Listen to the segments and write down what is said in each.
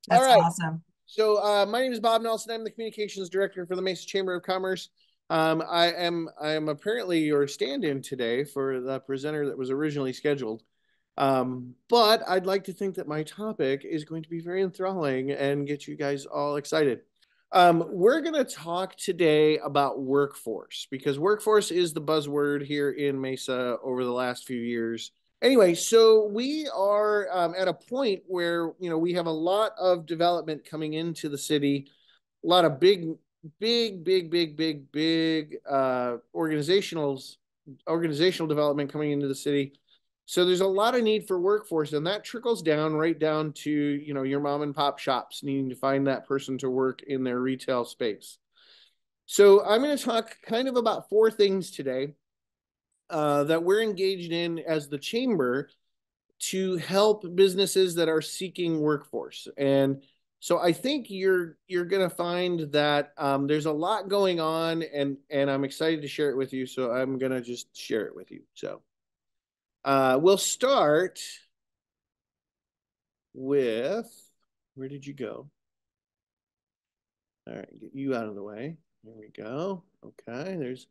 All That's right. awesome. So my name is Bob Nelson. I'm the communications director for the Mesa Chamber of Commerce. I am apparently your stand-in today for the presenter that was originally scheduled. But I'd like to think that my topic is going to be very enthralling and get you guys all excited. We're going to talk today about workforce because workforce is the buzzword here in Mesa over the last few years. Anyway, so we are at a point where we have a lot of development coming into the city, a lot of big organizational development coming into the city. So there's a lot of need for workforce, and that trickles down right down to your mom and pop shops needing to find that person to work in their retail space. So I'm going to talk kind of about four things today that we're engaged in as the chamber to help businesses that are seeking workforce. And so I think you're going to find that there's a lot going on, and I'm excited to share it with you. So I'm going to just share it with you. So we'll start with, where did you go? All right, get you out of the way. There we go. Okay, there's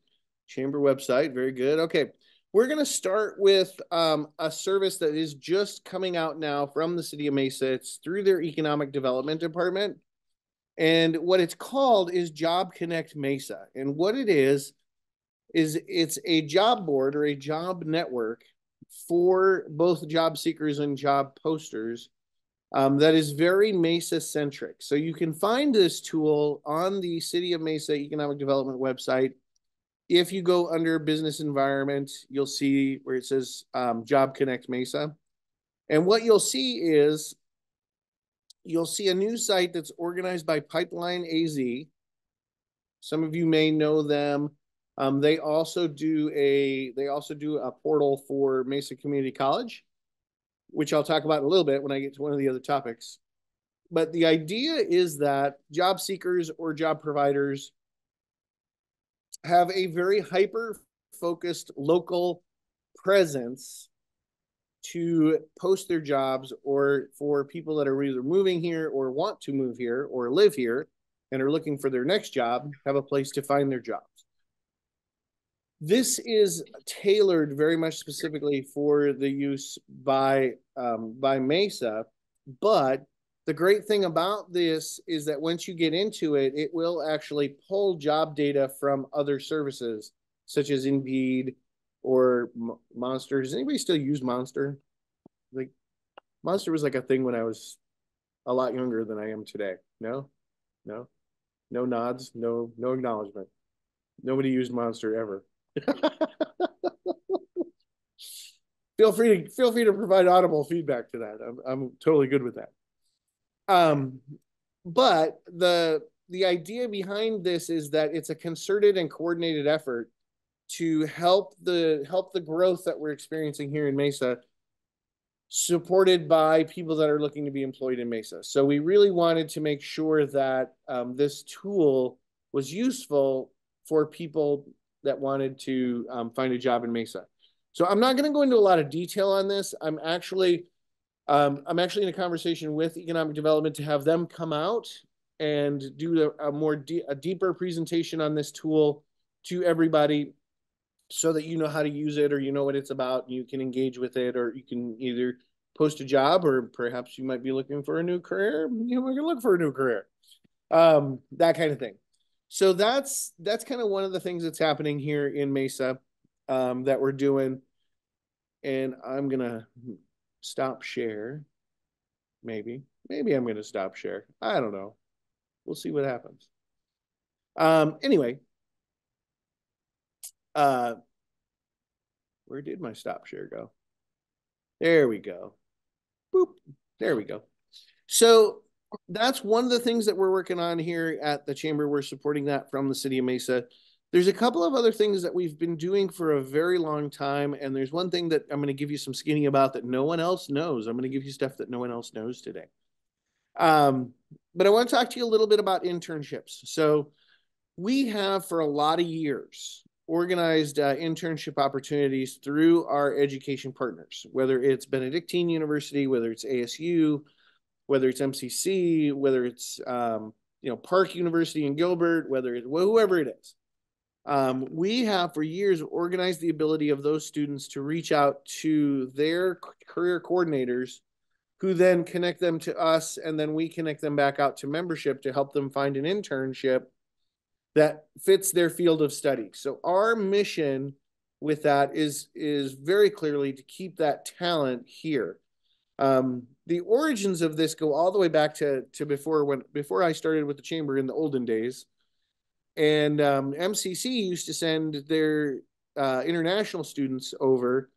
chamber website. Very good. Okay, we're going to start with a service that is just coming out now from the city of Mesa. It's through their economic development department. And what it's called is Job Connect Mesa. And what it is it's a job board or a job network for both job seekers and job posters that is very Mesa centric. So you can find this tool on the City of Mesa Economic Development website. If you go under business environment, you'll see where it says Job Connect Mesa. And what you'll see a news site that's organized by Pipeline AZ. Some of you may know them. They also do a portal for Mesa Community College, which I'll talk about in a little bit when I get to one of the other topics. But the idea is that job seekers or job providers have a very hyper focused local presence to post their jobs, or for people that are either moving here or want to move here or live here and are looking for their next job, have a place to find their jobs. This is tailored very much specifically for the use by Mesa, but the great thing about this is that once you get into it, it will actually pull job data from other services such as Indeed or Monster. Does anybody still use Monster? Like Monster was like a thing when I was a lot younger than I am today. No, no, no nods, no acknowledgement. Nobody used Monster ever. Feel free to provide audible feedback to that. I'm totally good with that. Um, but the idea behind this is that it's a concerted and coordinated effort to help the growth that we're experiencing here in Mesa, supported by people that are looking to be employed in Mesa. So we really wanted to make sure that this tool was useful for people that wanted to find a job in Mesa. So I'm not going to go into a lot of detail on this. I'm actually in a conversation with economic development to have them come out and do a deeper presentation on this tool to everybody, so that you know how to use it, or you know what it's about, and you can engage with it, or you can either post a job, or perhaps you might be looking for a new career. You might look for a new career, that kind of thing. So that's kind of one of the things that's happening here in Mesa, that we're doing. And I'm gonna stop share. Maybe I'm gonna stop share. I don't know. We'll see what happens. Anyway, uh, where did my stop share go? There we go. Boop. There we go. So that's one of the things that we're working on here at the chamber. We're supporting that from the city of Mesa. There's a couple of other things that we've been doing for a very long time, and there's one thing that I'm going to give you some skinny about that no one else knows. I'm going to give you stuff that no one else knows today. Um, but I want to talk to you a little bit about internships. So we have for a lot of years organized internship opportunities through our education partners, whether it's Benedictine University, whether it's ASU, whether it's MCC, whether it's Park University in Gilbert, whether it's whoever it is. We have for years organized the ability of those students to reach out to their career coordinators, who then connect them to us, and then we connect them back out to membership to help them find an internship that fits their field of study. So our mission with that is very clearly to keep that talent here. The origins of this go all the way back to before I started with the chamber in the olden days. And MCC used to send their international students over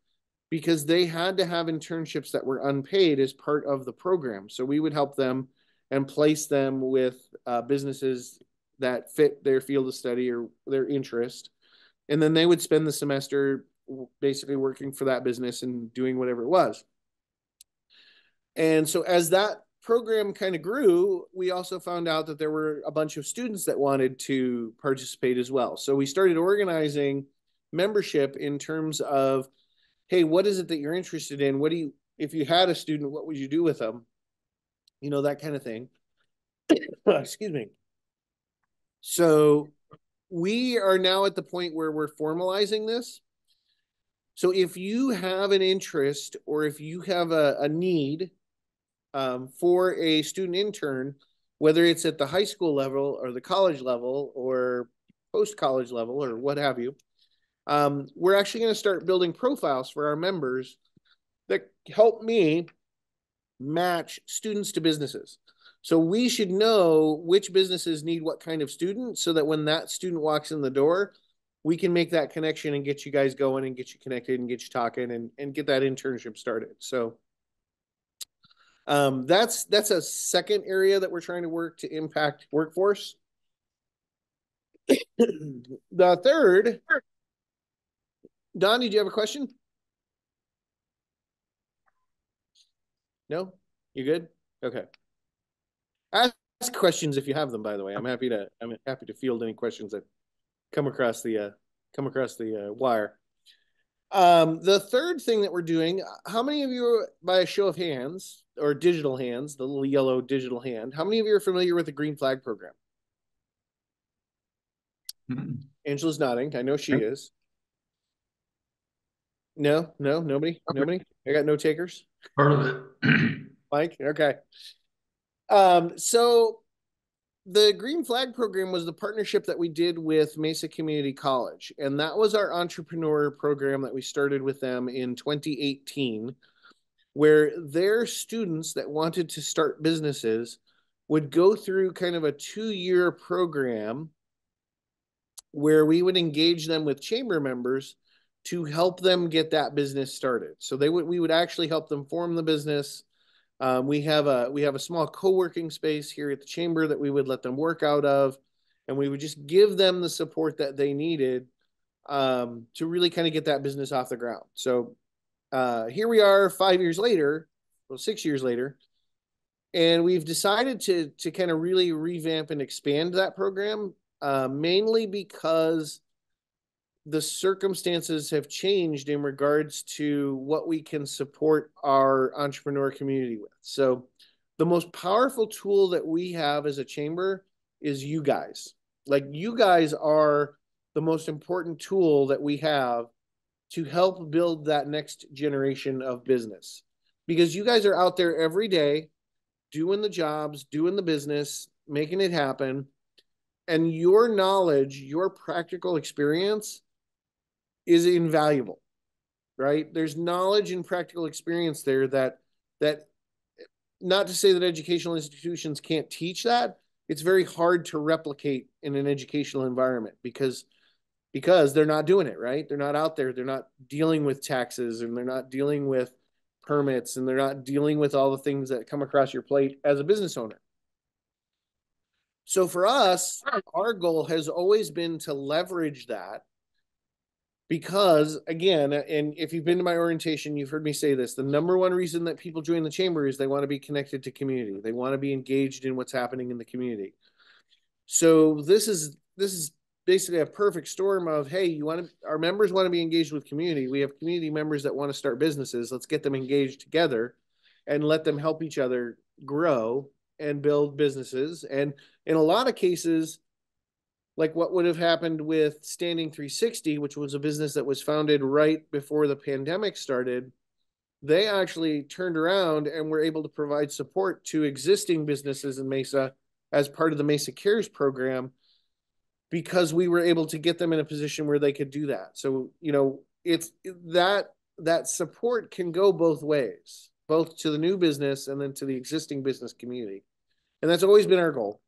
because they had to have internships that were unpaid as part of the program. So we would help them and place them with businesses that fit their field of study or their interest. And then they would spend the semester basically working for that business and doing whatever it was. And so as that program kind of grew, we also found out that there were a bunch of students that wanted to participate as well. So we started organizing membership in terms of, hey, what is it that you're interested in? If you had a student, what would you do with them? That kind of thing. Excuse me. So we are now at the point where we're formalizing this. So if you have an interest or if you have a need for a student intern, whether it's at the high school level or the college level or post-college level or what have you, we're actually going to start building profiles for our members that help me match students to businesses. So we should know which businesses need what kind of student so that when that student walks in the door, we can make that connection and get you guys going and get you connected and get you talking and get that internship started. So that's a second area that we're trying to work to impact workforce. The third, Don, did you have a question? No? You good? Okay. Ask questions if you have them, by the way. I'm happy to field any questions that come across the wire. The third thing that we're doing, how many of you, by a show of hands or digital hands, the little yellow digital hand, how many of you are familiar with the Green Flag program? Angela's nodding. I know she is. No, nobody. I got no takers. Part of it. Mike, okay. So the Green Flag program was the partnership that we did with Mesa Community College, and that was our entrepreneur program that we started with them in 2018, where their students that wanted to start businesses would go through kind of a 2-year program where we would engage them with chamber members to help them get that business started. So we would actually help them form the business. We have a small co-working space here at the chamber that we would let them work out of, and we would just give them the support that they needed to really kind of get that business off the ground. So here we are 5 years later, 6 years later, and we've decided to kind of really revamp and expand that program, mainly because the circumstances have changed in regards to what we can support our entrepreneur community with. So the most powerful tool that we have as a chamber is you guys. Like, you guys are the most important tool that we have to help build that next generation of business, because you guys are out there every day doing the jobs, doing the business, making it happen. And your knowledge, your practical experience is invaluable, right? There's knowledge and practical experience there that not to say that educational institutions can't teach that. It's very hard to replicate in an educational environment because they're not doing it, right? They're not out there. They're not dealing with taxes, and they're not dealing with permits, and they're not dealing with all the things that come across your plate as a business owner. So for us, our goal has always been to leverage that. Because, again, and if you've been to my orientation, you've heard me say this, the number one reason that people join the chamber is they want to be connected to community. They want to be engaged in what's happening in the community. So this is basically a perfect storm of, hey, our members want to be engaged with community. We have community members that want to start businesses. Let's get them engaged together and let them help each other grow and build businesses. And in a lot of cases, like what would have happened with Standing 360, which was a business that was founded right before the pandemic started, they actually turned around and were able to provide support to existing businesses in Mesa as part of the Mesa Cares program, because we were able to get them in a position where they could do that. So, it's that support can go both ways, both to the new business and then to the existing business community. And that's always been our goal.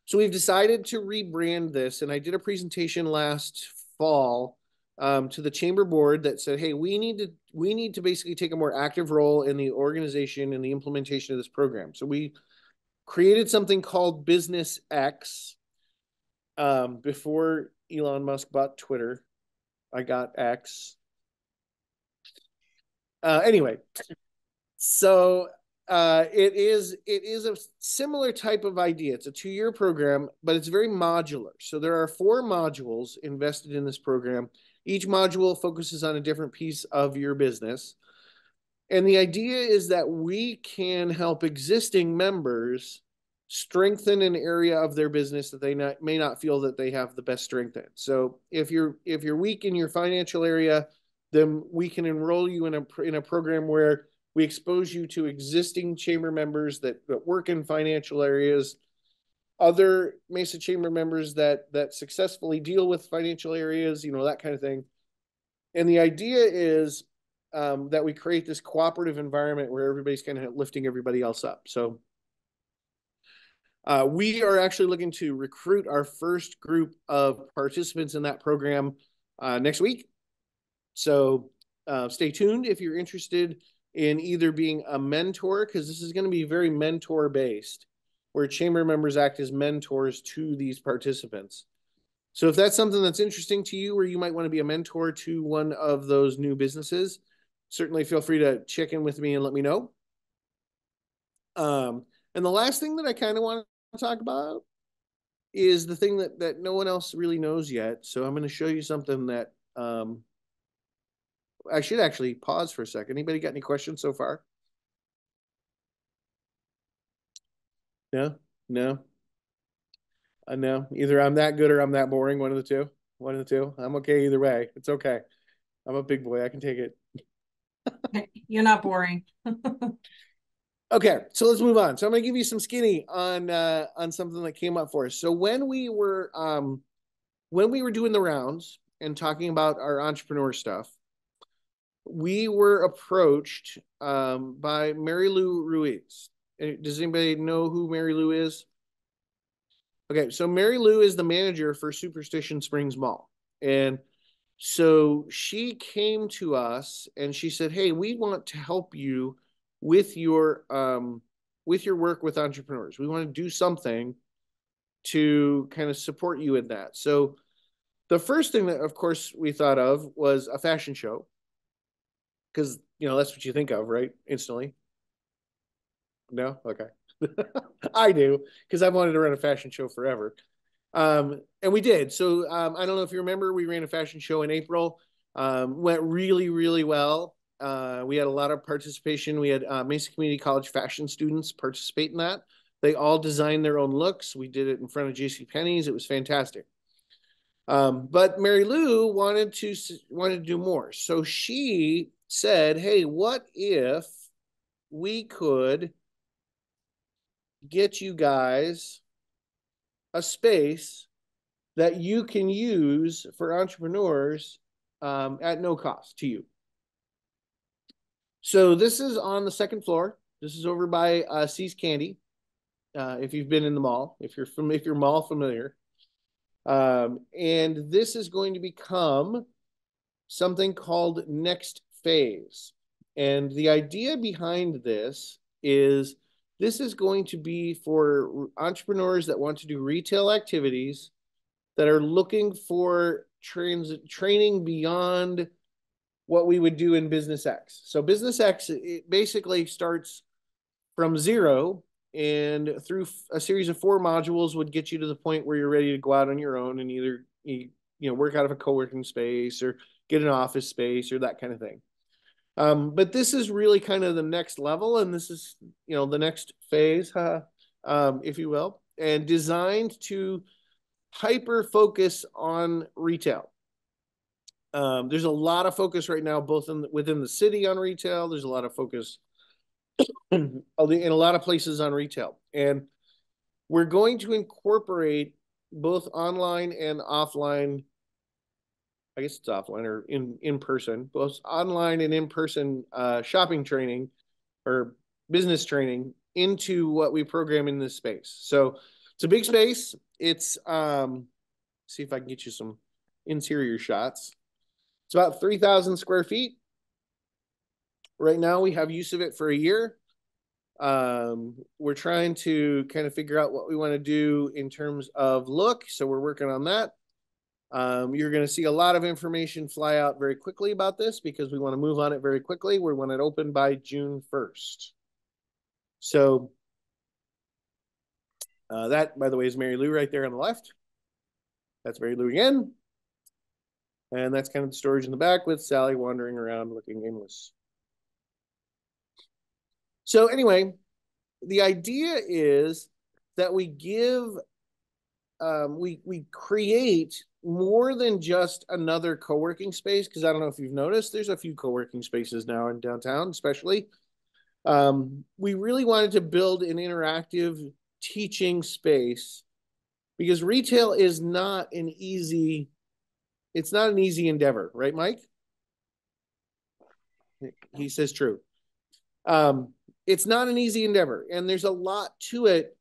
So we've decided to rebrand this. And I did a presentation last fall to the chamber board that said, hey, we need to basically take a more active role in the organization and the implementation of this program. So we created something called Business X. Before Elon Musk bought Twitter, I got X. Anyway, so it is a similar type of idea. It's a 2-year program, but it's very modular. So there are 4 modules invested in this program. Each module focuses on a different piece of your business. And the idea is that we can help existing members strengthen an area of their business that they may not feel that they have the best strength in. So if you're weak in your financial area, then we can enroll you in a program where we expose you to existing chamber members that work in financial areas, other Mesa Chamber members that successfully deal with financial areas, that kind of thing. And the idea is that we create this cooperative environment where everybody's kind of lifting everybody else up. So we are actually looking to recruit our first group of participants in that program next week. So stay tuned if you're interested in either being a mentor, because this is going to be very mentor based, where chamber members act as mentors to these participants. So if that's something that's interesting to you, or you might want to be a mentor to one of those new businesses, certainly feel free to check in with me and let me know. And the last thing that I kind of want to talk about is the thing that no one else really knows yet. So I'm going to show you something that I should actually pause for a second. Anybody got any questions so far? No? No? No. Either I'm that good or I'm that boring. One of the two. One of the two. I'm okay either way. It's okay. I'm a big boy. I can take it. You're not boring. Okay, so let's move on. So I'm going to give you some skinny on something that came up for us. So when we were doing the rounds and talking about our entrepreneur stuff, we were approached by Mary Lou Ruiz. Does anybody know who Mary Lou is? Okay, so Mary Lou is the manager for Superstition Springs Mall. And so she came to us and she said, hey, we want to help you with your work with entrepreneurs. We want to do something to kind of support you in that. So the first thing that, of course, we thought of was a fashion show, because that's what you think of, right? Instantly. No? Okay. I do, because I've wanted to run a fashion show forever. And we did. So I don't know if you remember, we ran a fashion show in April. Went really, really well. We had a lot of participation. We had Mesa Community College fashion students participate in that. They all designed their own looks. We did it in front of JCPenney's. It was fantastic. But Mary Lou wanted to do more. So she said, hey, what if we could get you guys a space that you can use for entrepreneurs at no cost to you. So this is on the second floor. This is over by C's Candy. If you've been in the mall, if you're mall familiar, and this is going to become something called Next Phase. And the idea behind this is going to be for entrepreneurs that want to do retail activities, that are looking for training beyond what we would do in Business X. So Business X, it basically starts from zero, and through a series of 4 modules would get you to the point where you're ready to go out on your own and either work out of a co-working space or get an office space or that kind of thing. But this is really kind of the next level, and this is, the next phase, if you will, and designed to hyper focus on retail. There's a lot of focus right now, both within the city on retail. There's a lot of focus in a lot of places on retail, and we're going to incorporate both online and offline. I guess it's offline or in person, both online and in person shopping training or business training into what we program in this space. So it's a big space. It's see if I can get you some interior shots. It's about 3,000 square feet. Right now, we have use of it for a year. We're trying to kind of figure out what we want to do in terms of look. So we're working on that. You're going to see a lot of information fly out very quickly about this because we want to move on it very quickly. We want it open by June 1st. So that, by the way, is Mary Lou right there on the left. That's Mary Lou again. And that's kind of the storage in the back with Sally wandering around looking aimless. So anyway, the idea is that we give, we create more than just another co-working space, because I don't know if you've noticed, there's a few co-working spaces now in downtown, especially. We really wanted to build an interactive teaching space because retail is not an easy, it's not an easy endeavor, right, Mike? He says true. It's not an easy endeavor, and there's a lot to it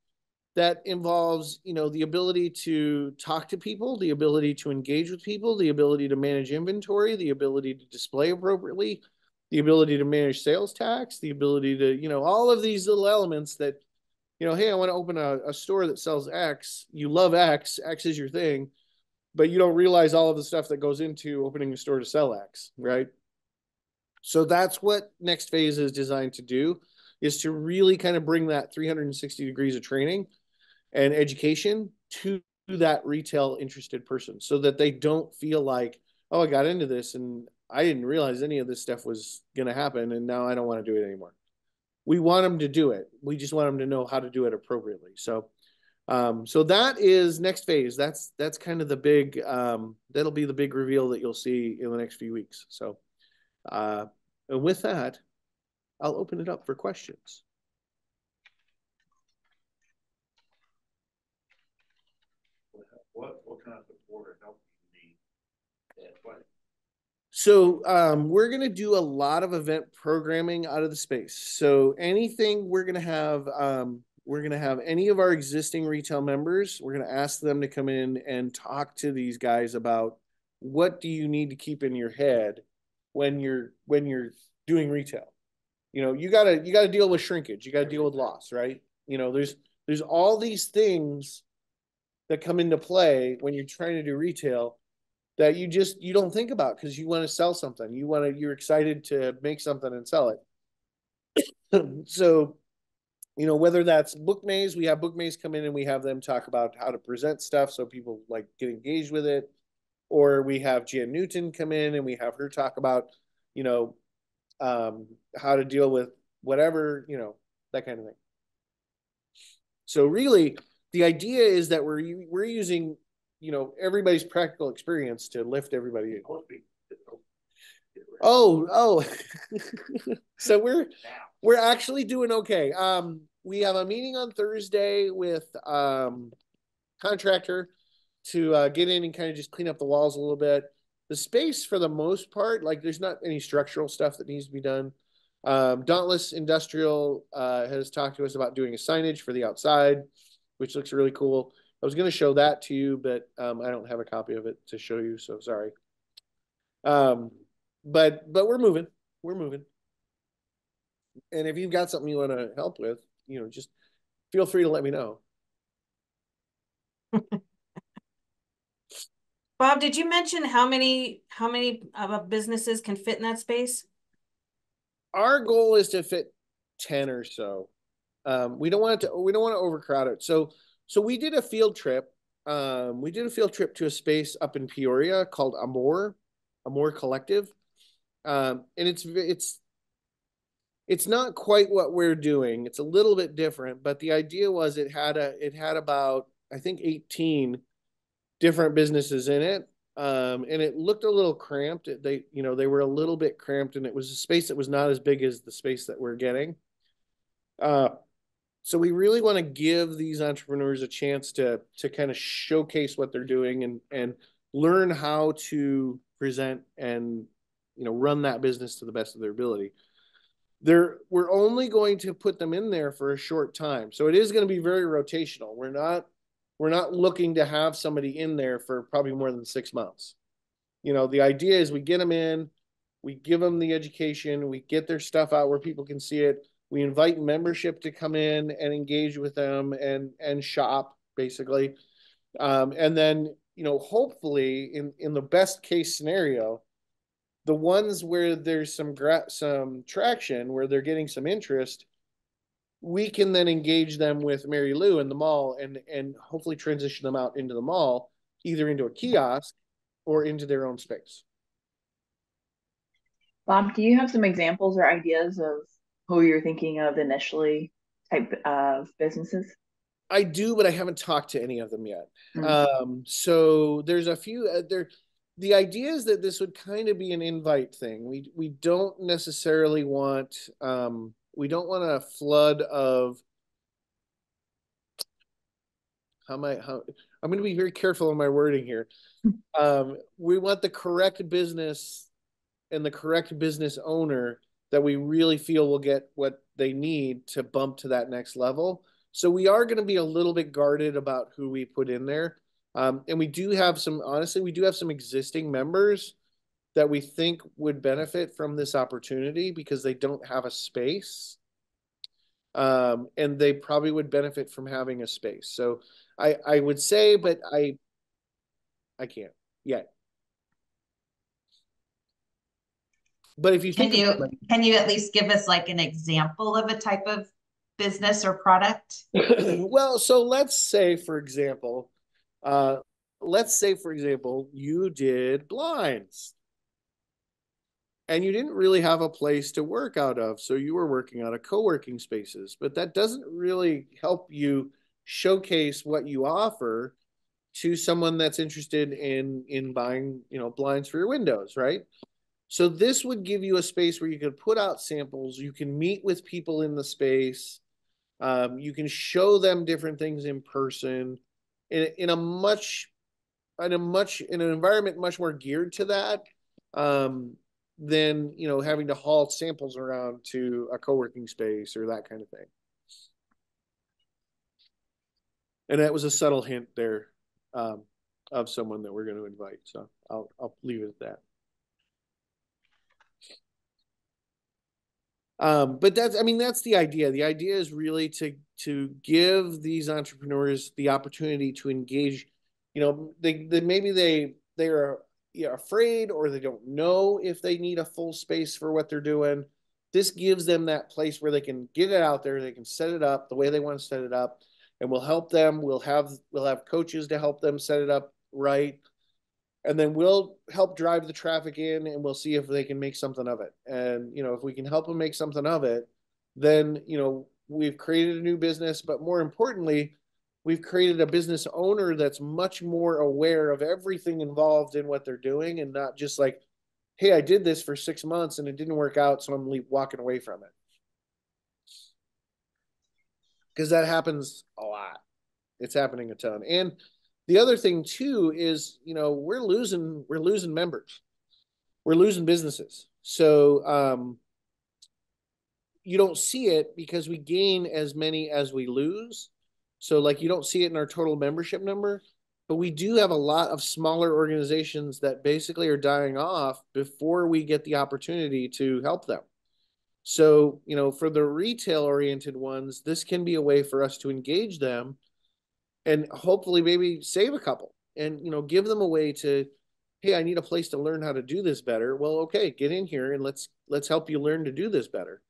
that involves, the ability to talk to people, the ability to engage with people, the ability to manage inventory, the ability to display appropriately, the ability to manage sales tax, the ability to, all of these little elements that, hey, I want to open a store that sells X. You love X. X is your thing, but you don't realize all of the stuff that goes into opening a store to sell X, right? So that's what next phase is designed to do, is to really kind of bring that 360 degrees of training and education to that retail interested person so that they don't feel like, oh, I got into this and I didn't realize any of this stuff was going to happen and now I don't want to do it anymore. We want them to do it. We just want them to know how to do it appropriately. So that is next phase. That's kind of the big, that'll be the big reveal that you'll see in the next few weeks. So, and with that, I'll open it up for questions. What kind of support or help do you need? So we're going to do a lot of event programming out of the space. So anything we're going to have any of our existing retail members, we're going to ask them to come in and talk to these guys about what do you need to keep in your head when you're doing retail. You gotta deal with shrinkage. You got to deal with loss, right? There's all these things that come into play when you're trying to do retail that you don't think about because you want to sell something. You're excited to make something and sell it. So, whether that's book maze, we have book maze come in and we have them talk about how to present stuff so people like get engaged with it. Or we have Jan Newton come in and we have her talk about, how to deal with whatever, that kind of thing. So really, the idea is that we're using, everybody's practical experience to lift everybody in. Oh. So we're actually doing okay. We have a meeting on Thursday with contractor to get in and kind of just clean up the walls a little bit. The space, for the most part, like there's not any structural stuff that needs to be done. Dauntless Industrial has talked to us about doing a signage for the outside, which looks really cool. I was going to show that to you, but I don't have a copy of it to show you, so sorry. But we're moving. We're moving. And if you've got something you want to help with, just feel free to let me know. Bob, did you mention how many businesses can fit in that space? Our goal is to fit 10 or so. We don't want to overcrowd it. So we did a field trip. We did a field trip to a space up in Peoria called Amor Collective. And it's It's not quite what we're doing. It's a little bit different, but the idea was it had about, I think, 18 different businesses in it. And it looked a little cramped. They were a little bit cramped, and it was a space that was not as big as the space that we're getting. Uh, so we really want to give these entrepreneurs a chance to kind of showcase what they're doing and learn how to present and run that business to the best of their ability. We're only going to put them in there for a short time, so it is going to be very rotational. We're not looking to have somebody in there for probably more than 6 months. The idea is we get them in, we give them the education, we get their stuff out where people can see it. We invite membership to come in and engage with them and shop basically. And then, hopefully in the best case scenario, the ones where there's some traction, where they're getting some interest, we can then engage them with Mary Lou in the mall and hopefully transition them out into the mall, either into a kiosk or into their own space. Bob, do you have some examples or ideas of who you're thinking of initially, type of businesses? I do, but I haven't talked to any of them yet. So there's a few there. The idea is that this would kind of be an invite thing. We don't necessarily want we don't want a flood of I'm going to be very careful in my wording here. We want the correct business and the correct business owner that we really feel will get what they need to bump to that next level. So we are going to be a little bit guarded about who we put in there. And we do have some existing members that we think would benefit from this opportunity because they don't have a space. And they probably would benefit from having a space. So I would say, but I can't yet. But if you think can you at least give us like an example of a type of business or product? Well, so let's say for example, you did blinds and you didn't really have a place to work out of, so you were working out of co-working spaces, but that doesn't really help you showcase what you offer to someone that's interested in buying, blinds for your windows, right? So this would give you a space where you could put out samples, you can meet with people in the space, you can show them different things in person in an environment much more geared to that than having to haul samples around to a co-working space or that kind of thing. And that was a subtle hint there of someone that we're going to invite. So I'll leave it at that. But that's the idea. The idea is really to give these entrepreneurs the opportunity to engage. They're afraid or they don't know if they need a full space for what they're doing. This gives them that place where they can get it out there. They can set it up the way they want to set it up, and we'll help them. We'll have coaches to help them set it up right. And then we'll help drive the traffic in and we'll see if they can make something of it. And, if we can help them make something of it, then, we've created a new business, but more importantly, we've created a business owner that's much more aware of everything involved in what they're doing and not just like, hey, I did this for 6 months and it didn't work out, so I'm walking away from it. Because that happens a lot. It's happening a ton. And the other thing too is, we're losing members. We're losing businesses. So you don't see it because we gain as many as we lose. So like you don't see it in our total membership number, but we do have a lot of smaller organizations that basically are dying off before we get the opportunity to help them. So, for the retail oriented ones, this can be a way for us to engage them and hopefully maybe save a couple and, give them a way to, hey, I need a place to learn how to do this better. Well, okay, get in here and let's help you learn to do this better.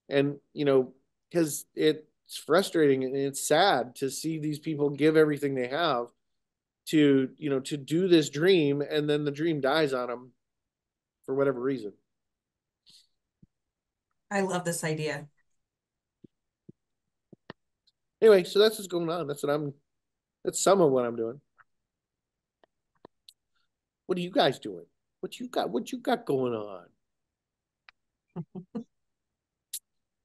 And, because it's frustrating and it's sad to see these people give everything they have to do this dream, and then the dream dies on them for whatever reason. I love this idea. Anyway, so that's what's going on. That's some of what I'm doing. What are you guys doing? What you got going on?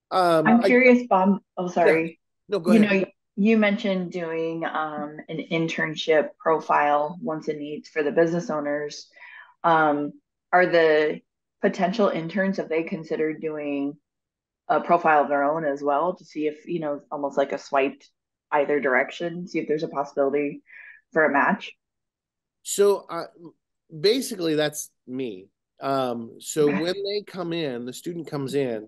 I'm curious, Bob. Oh, Yeah, sorry. no, go You ahead. know, you mentioned doing an internship profile wants and needs for the business owners. Um, are the potential interns, have they considered doing a profile of their own as well to see if, you know, almost like a swiped either direction, see if there's a possibility for a match? So basically that's me. So Okay. when they come in, the student comes in,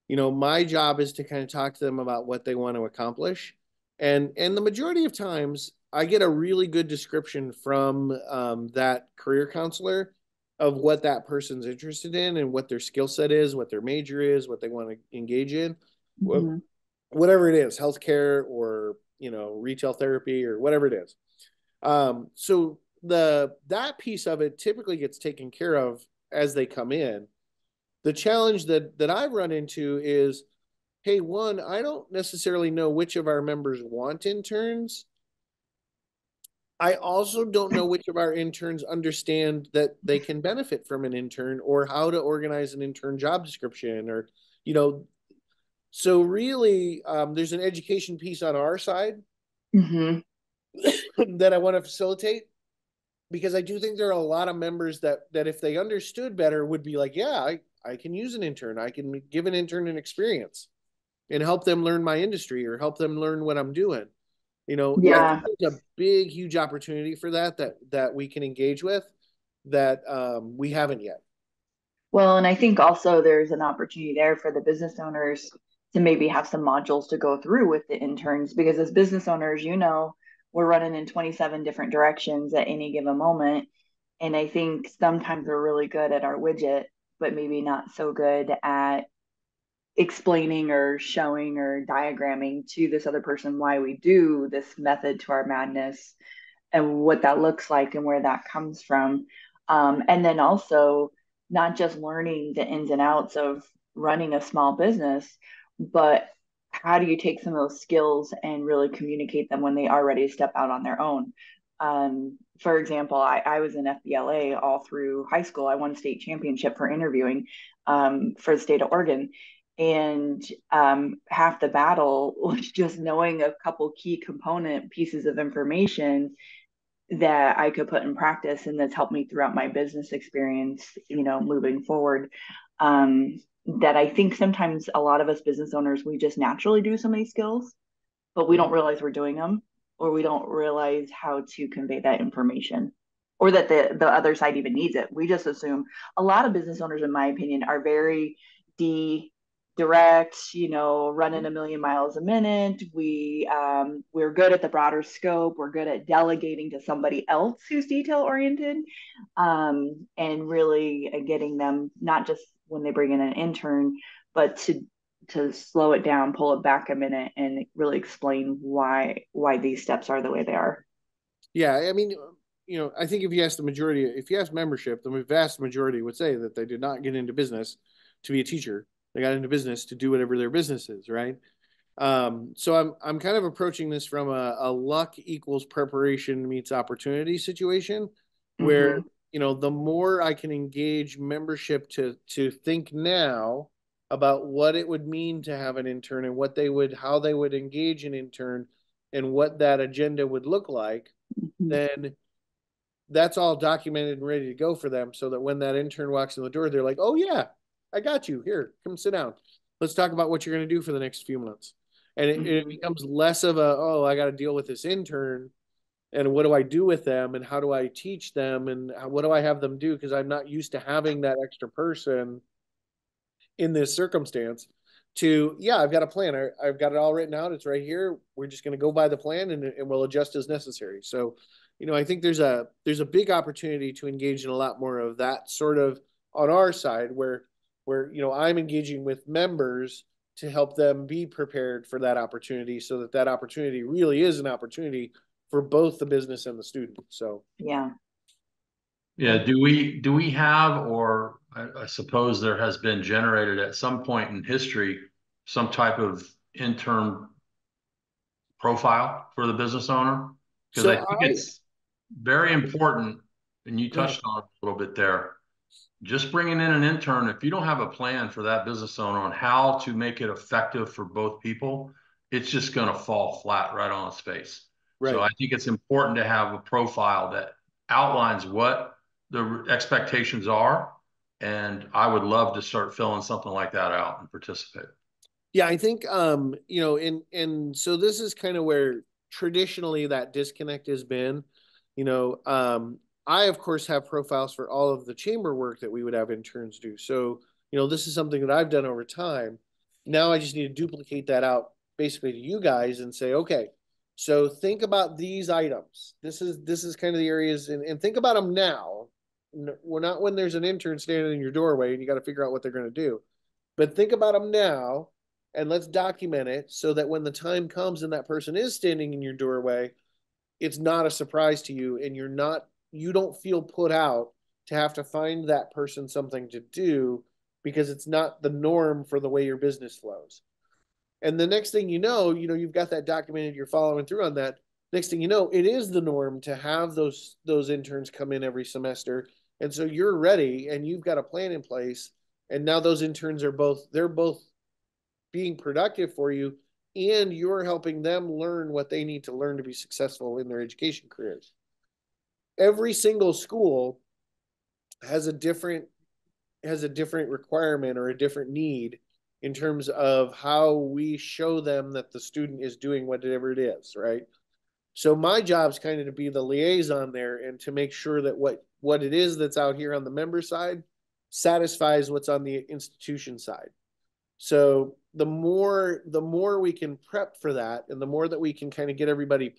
you know, my job is to kind of talk to them about what they want to accomplish. And the majority of times I get a really good description from that career counselor of what that person's interested in and what their skill set is, what their major is, what they want to engage in, Mhm. whatever it is, healthcare or, you know, retail therapy or whatever it is. So that piece of it typically gets taken care of as they come in. The challenge that I've run into is, hey, one, I don't necessarily know which of our members want interns. I also don't know which of our interns understand that they can benefit from an intern or how to organize an intern job description or, you know, so really there's an education piece on our side Mhm. that I want to facilitate because I do think there are a lot of members that if they understood better would be like, yeah, I can use an intern. I can give an intern an experience and help them learn my industry or help them learn what I'm doing. You know, I think Yeah. there's a big, huge opportunity for that we can engage with that we haven't yet. Well, and I think also there's an opportunity there for the business owners to maybe have some modules to go through with the interns because as business owners, you know, we're running in 27 different directions at any given moment. And I think sometimes we're really good at our widget, but maybe not so good at explaining or showing or diagramming to this other person why we do this method to our madness and what that looks like and where that comes from. And then also not just learning the ins and outs of running a small business, but how do you take some of those skills and really communicate them when they are ready to step out on their own? For example, I was in FBLA all through high school. I won state championship for interviewing for the state of Oregon. And half the battle was just knowing a couple key component pieces of information that I could put in practice and that's helped me throughout my business experience, you know, moving forward. That I think sometimes a lot of us business owners, we just naturally do some of these skills, but we don't realize we're doing them or we don't realize how to convey that information or that the other side even needs it. We just assume a lot of business owners, in my opinion, are very direct, you know, running a million miles a minute. We're good at the broader scope. We're good at delegating to somebody else who's detail oriented, and really getting them not just when they bring in an intern, but to slow it down, pull it back a minute, and really explain why these steps are the way they are. Yeah, I mean, you know, I think if you ask membership, the vast majority would say that they did not get into business to be a teacher. They got into business to do whatever their business is, right? So I'm kind of approaching this from a luck equals preparation meets opportunity situation, where Mm-hmm. you know the more I can engage membership to think now about what it would mean to have an intern and how they would engage an intern and what that agenda would look like, Mm-hmm. then that's all documented and ready to go for them so that when that intern walks in the door, they're like, oh, yeah, I got you. Here, come sit down. Let's talk about what you're going to do for the next few months. And it Mm-hmm. becomes less of oh, I got to deal with this intern and what do I do with them and how do I teach them and what do I have them do? Because I'm not used to having that extra person in this circumstance to, yeah, I've got a plan. I've got it all written out. It's right here. We're just going to go by the plan and we'll adjust as necessary. So, you know, I think there's a big opportunity to engage in a lot more of that sort of on our side where, you know, I'm engaging with members to help them be prepared for that opportunity so that that opportunity really is an opportunity for both the business and the student. So, Yeah. Yeah, do we have or I suppose there has been generated at some point in history some type of intern profile for the business owner, because I So think it's very important, and you Go ahead. touched on it a little bit there. Just bringing in an intern, if you don't have a plan for that business owner on how to make it effective for both people, it's just going to fall flat right on its face. So Right. I think it's important to have a profile that outlines what the expectations are. And I would love to start filling something like that out and participate. Yeah, I think you know, and so this is kind of where traditionally that disconnect has been. You know, I of course have profiles for all of the chamber work that we would have interns do. So, you know, this is something that I've done over time. Now I just need to duplicate that out basically to you guys and say, okay, so think about these items. This is kind of the areas and think about them now. We're not when there's an intern standing in your doorway and you got to figure out what they're going to do. But think about them now and let's document it so that when the time comes and that person is standing in your doorway, it's not a surprise to you and you don't feel put out to have to find that person something to do because it's not the norm for the way your business flows. And the next thing you've got that documented, you're following through on that. Next thing you know, it is the norm to have those interns come in every semester. And so you're ready and you've got a plan in place. And now those interns they're both being productive for you, and you're helping them learn what they need to learn to be successful in their education careers. Every single school has a different requirement or a different need in terms of how we show them that the student is doing whatever it is, right? So my job is kind of to be the liaison there and to make sure that what it is that's out here on the member side satisfies what's on the institution side. So the more we can prep for that, and the more that we can kind of get everybody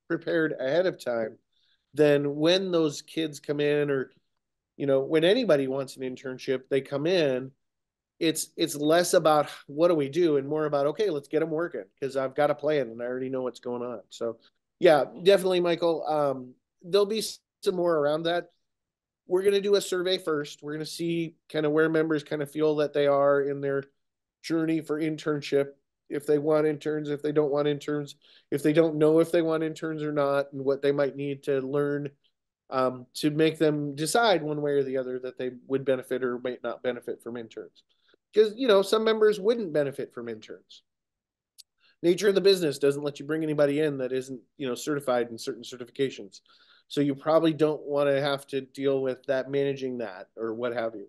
prepared ahead of time, then when those kids come in, or when anybody wants an internship, they come in. It's less about what do we do and more about, okay, let's get them working because I've got a plan and I already know what's going on. So yeah, definitely, Michael. There'll be some more around that. We're going to do a survey first. We're going to see kind of where members kind of feel that they are in their journey for internship, if they want interns, if they don't want interns, if they don't know if they want interns or not, and what they might need to learn to make them decide one way or the other that they would benefit or might not benefit from interns. Because, some members wouldn't benefit from interns. Nature of the business doesn't let you bring anybody in that isn't, certified in certain certifications. So you probably don't want to have to deal with that, managing that or what have you.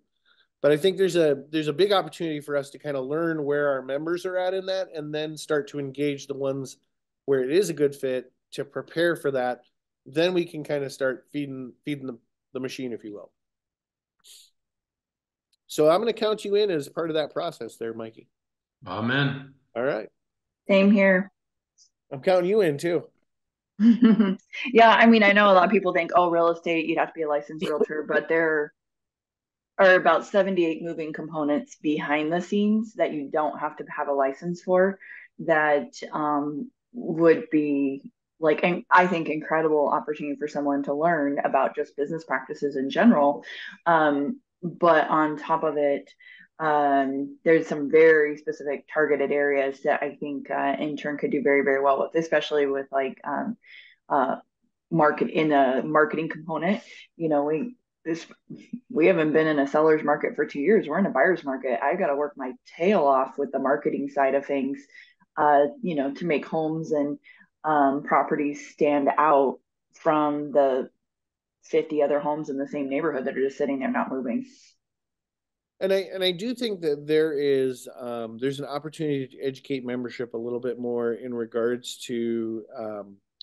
But I think there's a big opportunity for us to kind of learn where our members are at in that, and then start to engage the ones where it is a good fit to prepare for that. Then we can kind of start feeding the machine, if you will. So I'm going to count you in as part of that process there, Mikey. Amen. All right. Same here. I'm counting you in too. Yeah, I mean, I know a lot of people think, oh, real estate, you'd have to be a licensed realtor, but there are about 78 moving components behind the scenes that you don't have to have a license for that would be like, I think, incredible opportunity for someone to learn about just business practices in general. But on top of it, there's some very specific targeted areas that I think intern could do very, very well with, especially with like marketing component. We haven't been in a seller's market for 2 years. We're in a buyer's market. I got to work my tail off with the marketing side of things, to make homes and properties stand out from the 50 other homes in the same neighborhood that are just sitting there not moving. And I do think that there's an opportunity to educate membership a little bit more in regards to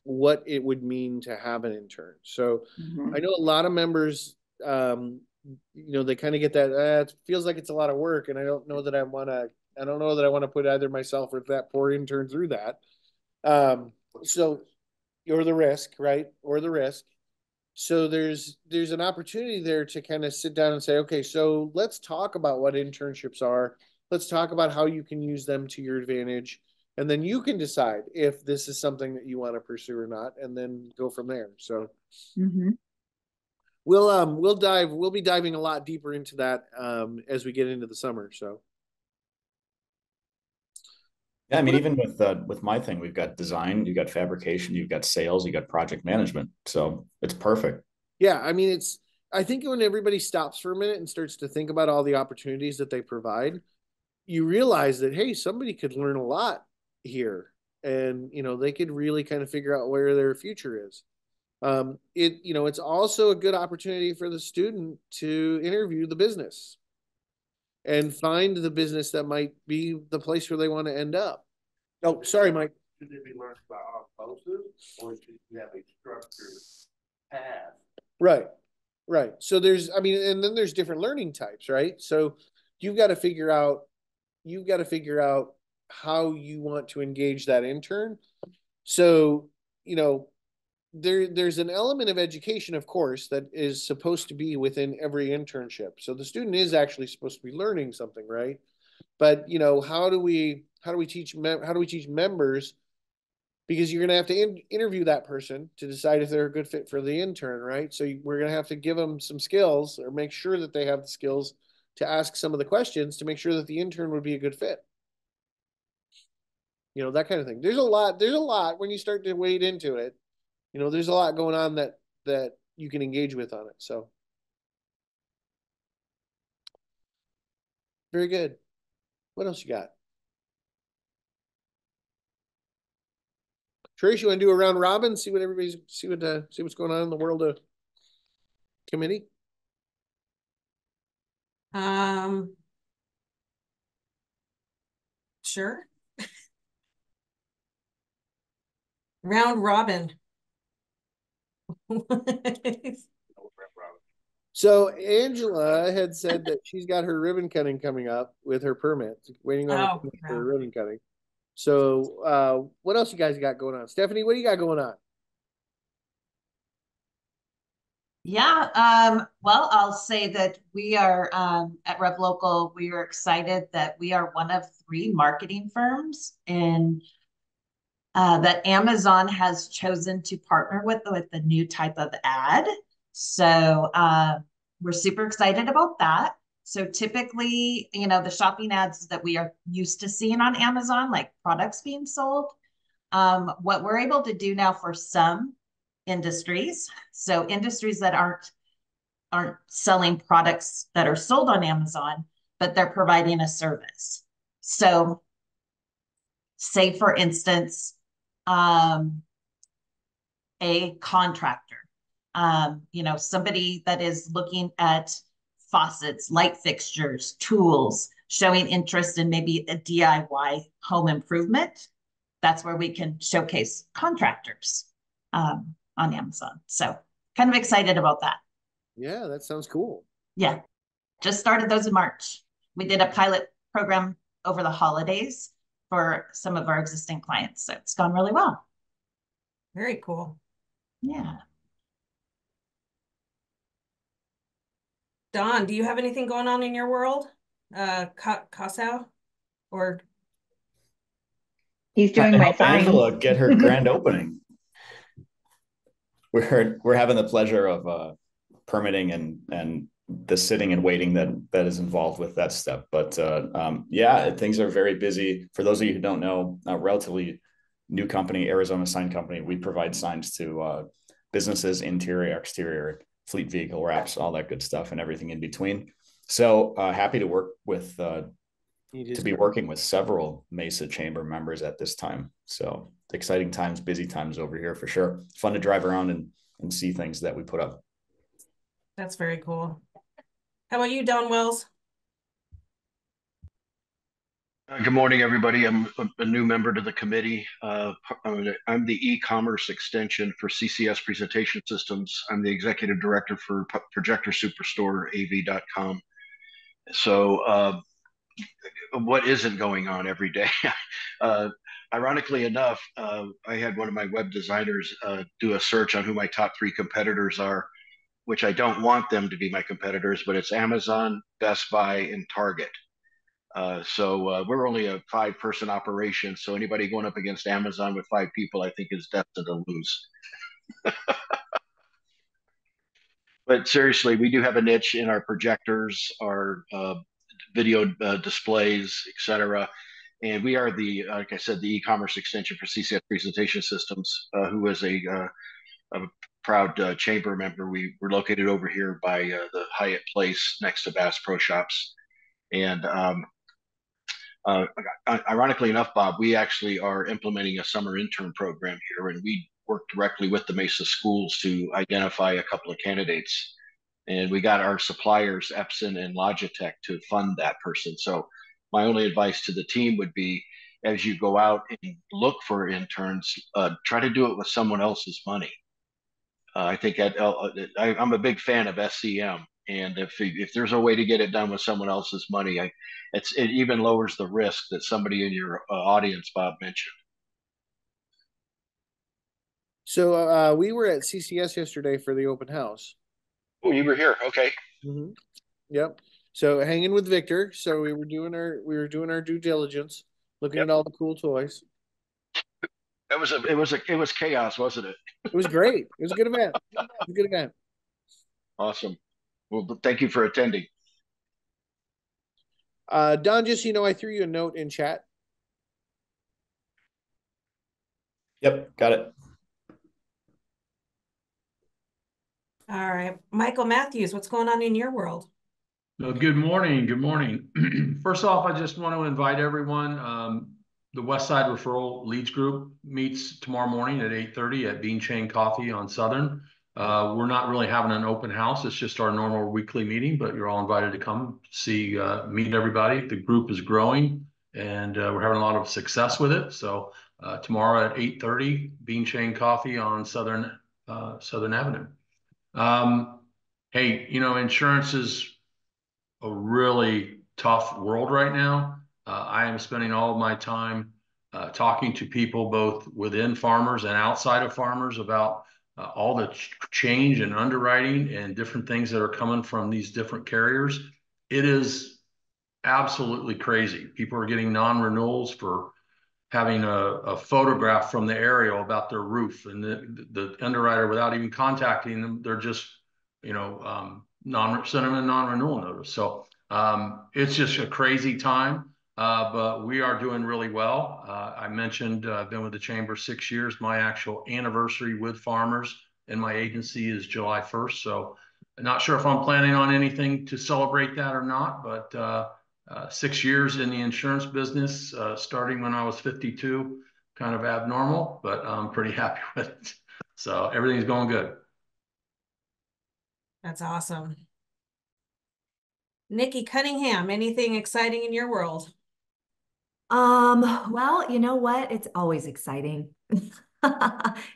what it would mean to have an intern. So I know a lot of members, they kind of get that it feels like it's a lot of work, and I don't know that I want to put either myself or that poor intern through that. So, or the risk, right? Or the risk. So there's an opportunity there to kind of sit down and say, okay, so let's talk about what internships are. Let's talk about how you can use them to your advantage. And then you can decide if this is something that you want to pursue or not, and then go from there. So we'll be diving a lot deeper into that as we get into the summer. So Yeah, I mean, even with my thing, we've got design, you've got fabrication, you've got sales, you got project management. So it's perfect. yeah, I mean, I think when everybody stops for a minute and starts to think about all the opportunities that they provide, you realize that, hey, somebody could learn a lot here, and they could really kind of figure out where their future is. It's also a good opportunity for the student to interview the business and find the business that might be the place where they want to end up. Oh, sorry, Mike. Should they be learned by osmosis, or should you have a structured path? Right. Right. So and then there's different learning types, right? So you've got to figure out how you want to engage that intern. So, there's an element of education, of course, that is supposed to be within every internship. So the student is actually supposed to be learning something, right? But how do we teach members, because you're going to have to interview that person to decide if they're a good fit for the intern, right? So we're going to have to give them some skills, or make sure that they have the skills to ask some of the questions to make sure that the intern would be a good fit. That kind of thing. There's a lot when you start to wade into it. There's a lot going on that you can engage with on it. So very good. What else you got? Trish, you want to do a round robin? See what's going on in the world of committee? Sure. Round robin. So Angela had said that she's got her ribbon cutting coming up with her permit, waiting on her ribbon cutting. So what else you guys got going on? Stephanie, what do you got going on? Yeah, well, I'll say that we are at Rev Local, we are excited that we are one of 3 marketing firms that Amazon has chosen to partner with the new type of ad. So we're super excited about that. So typically, the shopping ads that we are used to seeing on Amazon, like products being sold, what we're able to do now for some industries, so industries that aren't selling products that are sold on Amazon, but they're providing a service. So say, for instance, a contractor, somebody that is looking at faucets, light fixtures, tools, showing interest in maybe a DIY home improvement. That's where we can showcase contractors on Amazon. So kind of excited about that. Yeah, that sounds cool. Yeah, just started those in March. We did a pilot program over the holidays for some of our existing clients. So it's gone really well. Very cool. Yeah. Don, do you have anything going on in your world? Casau or? He's doing my sign. Angela get her grand opening. We're having the pleasure of permitting and the sitting and waiting that is involved with that step. But yeah, things are very busy. For those of you who don't know, a relatively new company, Arizona Sign Company, we provide signs to businesses, interior, exterior, fleet vehicle wraps, all that good stuff, and everything in between. So happy to work with working with several Mesa Chamber members at this time. So exciting times, busy times over here for sure. Fun to drive around and see things that we put up. That's very cool. How about you, Don Wells? Good morning, everybody. I'm a new member to the committee. I'm the e-commerce extension for CCS Presentation Systems. I'm the executive director for Projector Superstore, AV.com. So what isn't going on every day? Ironically enough, I had one of my web designers do a search on who my top 3 competitors are, which I don't want them to be my competitors, but it's Amazon, Best Buy, and Target. So we're only a 5-person operation. So anybody going up against Amazon with 5 people, I think, is destined to lose. But seriously, we do have a niche in our projectors, our video displays, etc. And we are the, like I said, the e-commerce extension for CCS Presentation Systems, who is a proud chamber member. We're located over here by the Hyatt Place next to Bass Pro Shops. And uh, ironically enough, Bob, we actually are implementing a summer intern program here, and we work directly with the Mesa schools to identify a couple of candidates. And we got our suppliers, Epson and Logitech, to fund that person. So my only advice to the team would be, as you go out and look for interns, try to do it with someone else's money. I think I'm a big fan of SCM, and if there's a way to get it done with someone else's money, it even lowers the risk that somebody in your audience, Bob, mentioned. So we were at CCS yesterday for the open house. Oh, you were here. Okay. Mm-hmm. Yep. So hanging with Victor. So we were doing our due diligence, looking at all the cool toys. It was chaos, wasn't it? It was great. It was a good event. It was a good event. Awesome. Well, thank you for attending. Don, just I threw you a note in chat. Yep, got it. All right. Michael Matthews, what's going on in your world? Good morning. Good morning. First off, I just want to invite everyone. The West Side Referral Leads Group meets tomorrow morning at 8:30 at Bean Chain Coffee on Southern. We're not really having an open house. It's just our normal weekly meeting, but you're all invited to come see, meet everybody. The group is growing, and we're having a lot of success with it. So tomorrow at 8:30, Bean Chain Coffee on Southern Avenue. Hey, insurance is a really tough world right now. I am spending all of my time talking to people both within farmers and outside of farmers about all the change in underwriting and different things that are coming from these different carriers. It is absolutely crazy. People are getting non-renewals for having a photograph from the aerial about their roof, and the underwriter, without even contacting them, they're just, send them a non-renewal notice. So it's just a crazy time, but we are doing really well. I mentioned I've been with the chamber 6 years. My actual anniversary with farmers and my agency is July 1st. So I'm not sure if I'm planning on anything to celebrate that or not, but 6 years in the insurance business, starting when I was 52, kind of abnormal, but I'm pretty happy with it. So everything's going good. That's awesome. Nikki Cunningham, anything exciting in your world? Well, you know what? It's always exciting.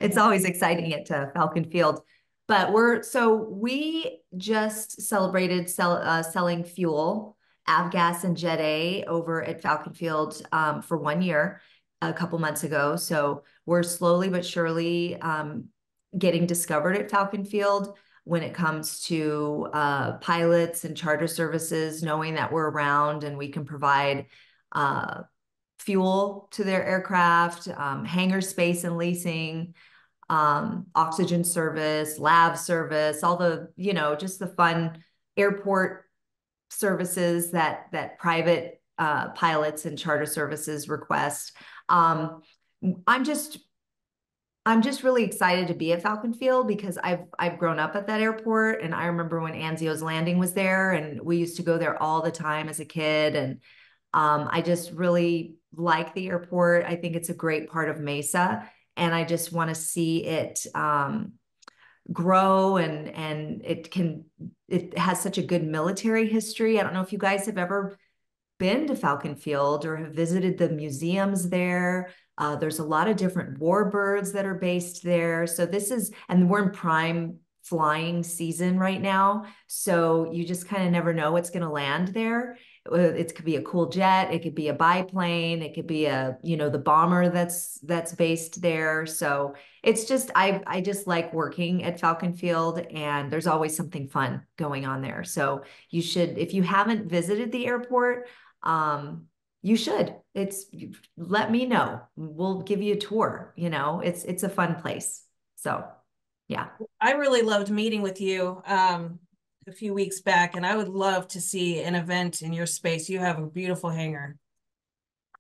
It's always exciting at Falcon Field. But we just celebrated selling fuel, Avgas and Jet A, over at Falcon Field for 1 year a couple months ago. So we're slowly but surely getting discovered at Falcon Field when it comes to pilots and charter services, knowing that we're around and we can provide fuel to their aircraft, hangar space and leasing, oxygen service, lab service, all the, just the fun airport services that private pilots and charter services request. I'm just really excited to be at Falcon Field because I've grown up at that airport, and I remember when Anzio's Landing was there, and we used to go there all the time as a kid. And I just really like the airport. I think it's a great part of Mesa, and I just want to see it grow, and it has such a good military history. I don't know if you guys have ever been to Falcon Field or have visited the museums there. There's a lot of different warbirds that are based there. So and we're in prime flying season right now. So you just kind of never know what's going to land there. It could be a cool jet. It could be a biplane. It could be the bomber that's based there. So it's just, I just like working at Falcon Field, and there's always something fun going on there. So you should, if you haven't visited the airport, you should. Let me know. We'll give you a tour. It's a fun place. So Yeah. I really loved meeting with you a few weeks back, and I would love to see an event in your space. You have a beautiful hangar.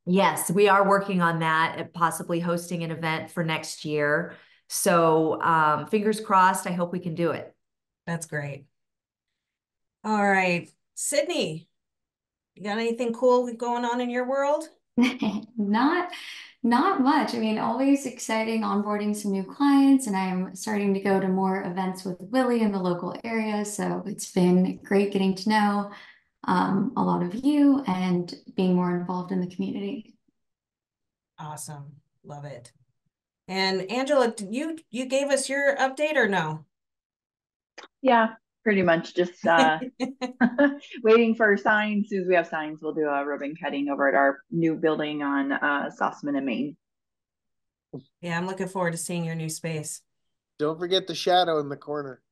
Yes, we are working on that and possibly hosting an event for next year. So fingers crossed, I hope we can do it. That's great. All right, Sydney, you got anything cool going on in your world? Not not much. I mean, always exciting onboarding some new clients, and I'm starting to go to more events with Willie in the local area. So it's been great getting to know a lot of you and being more involved in the community. Awesome. Love it. And Angela, you gave us your update or no? Yeah, pretty much just waiting for signs. As soon as we have signs, we'll do a ribbon cutting over at our new building on Sauceman and Main. Yeah, I'm looking forward to seeing your new space. Don't forget the shadow in the corner.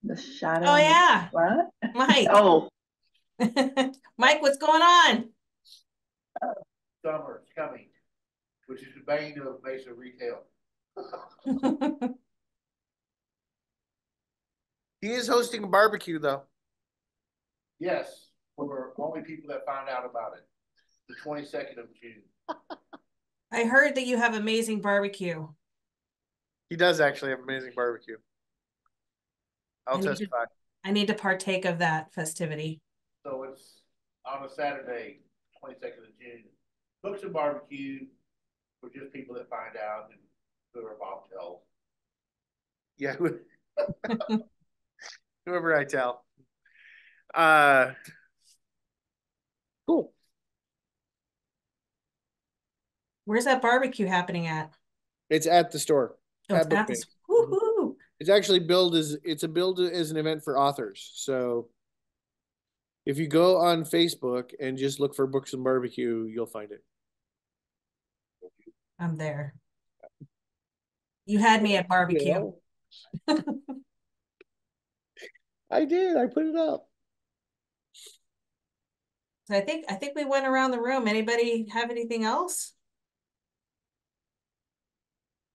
The shadow. Oh yeah. What? Mike. Oh. Mike, what's going on? Summer is coming, which is the bane of Mesa retail. He is hosting a barbecue, though. Yes, we're only people that find out about it. The 22nd of June. I heard that you have amazing barbecue. He does actually have amazing barbecue. I'll testify. I need to partake of that festivity. So it's on a Saturday, 22nd of June. Books and barbecue for just people that find out and who are Bob tells. Yeah. Whoever I tell. Cool. Where's that barbecue happening at? It's at the store. Oh, it's at the woohoo. It's actually billed as an event for authors. So if you go on Facebook and just look for Books and Barbecue, you'll find it. I'm there. You had me at barbecue. Yeah. I did. I put it up. So I think we went around the room. Anybody have anything else?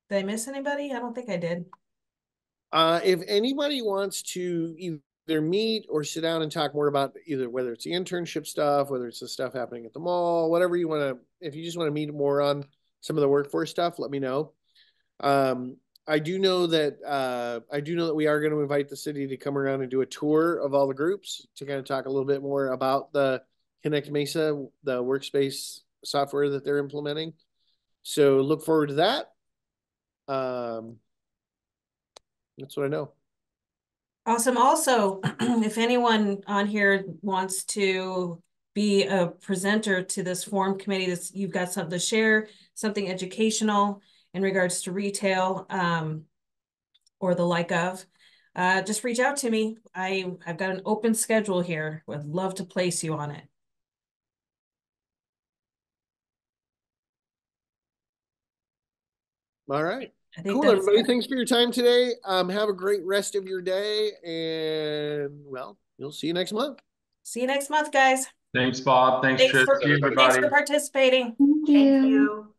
Did I miss anybody? I don't think I did. If anybody wants to either meet or sit down and talk more about either whether it's the internship stuff, whether it's the stuff happening at the mall, whatever you want to, if you just want to meet more on some of the workforce stuff, let me know. I do know that we are going to invite the city to come around and do a tour of all the groups to kind of talk a little bit more about the Connect Mesa, the workspace software that they're implementing. So look forward to that. That's what I know. Awesome. Also, if anyone on here wants to be a presenter to this forum committee, you've got something to share, something educational in regards to retail, or the like of, just reach out to me. I've got an open schedule here. Would love to place you on it. All right. Cool, everybody. Thanks for your time today. Have a great rest of your day, and well, we'll see you next month. See you next month, guys. Thanks, Bob. Thanks, Trish. Thanks for participating. Thank you. Thank you.